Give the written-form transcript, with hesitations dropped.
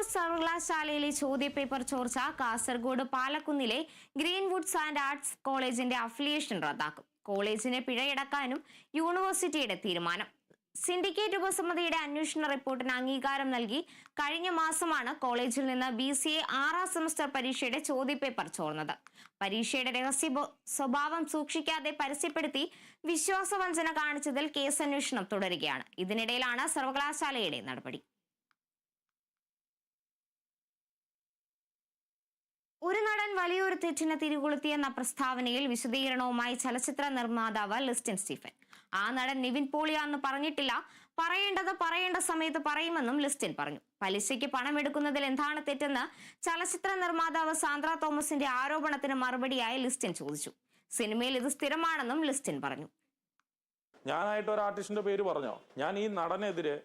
കണ്ണൂർ സർവകലാശാലയിലെ ചോദ്യപേപ്പർ ചോർച്ച കാസർഗോഡ് പാലക്കുന്നിലെ ഗ്രീൻവുഡ്സ് ആൻഡ് ആർട്സ് കോളേജിന്റെ അഫിലിയേഷൻ റദ്ദാക്കും. കോളേജിന് പിഴയടക്കാനും യൂണിവേഴ്സിറ്റിയുടെ തീരുമാനം. സിൻഡിക്കേറ്റ് ഉപസമിതിയുടെ അന്വേഷണ റിപ്പോർട്ടിന് അംഗീകാരം നൽകി കഴിഞ്ഞ മാസമാണ് കോളേജിൽ നിന്ന് BCA 6ാം സെമസ്റ്റർ പരീക്ഷയുടെ ചോദ്യപേപ്പർ ചോർന്നത്. പരീക്ഷയുടെ രഹസ്യ സ്വഭാവം സൂക്ഷിക്കാതെ പരസ്യപ്പെടുത്തി വിശ്വാസവഞ്ചന കാണിച്ചതിൽ കേസന്വേഷണം തുടരുകയാണ്. ഇതിനിടയിലാണ് സർവകലാശാലയുടെ നടപടി. ഒരു നടൻ വലിയൊരു തെറ്റിന് തിരികൊളുത്തിയെന്ന പ്രസ്താവനയിൽ വിശദീകരണവുമായി ചലച്ചിത്ര നിർമ്മാതാവ് ലിസ്റ്റിൻ സ്റ്റീഫൻ. ആ നടൻ നിവിൻ പോളിയാണെന്ന് പറഞ്ഞിട്ടില്ല, പറയേണ്ടത് പറയേണ്ട സമയത്ത് പറയുമെന്നും ലിസ്റ്റിൻ പറഞ്ഞു. പലിശയ്ക്ക് പണമെടുക്കുന്നതിൽ എന്താണ് തെറ്റെന്ന് ചലച്ചിത്ര നിർമ്മാതാവ് സാന്ദ്ര തോമസിന്റെ ആരോപണത്തിന് മറുപടിയായി ലിസ്റ്റിൻ ചോദിച്ചു. സിനിമയിൽ ഇത് സ്ഥിരമാണെന്നും ലിസ്റ്റിൻ പറഞ്ഞു. ഞാനായിട്ട് ഒരു ആർട്ടിസ്റ്റിന്റെ പേര് പറഞ്ഞോ? ഞാൻ ഈ നടനെതിരെ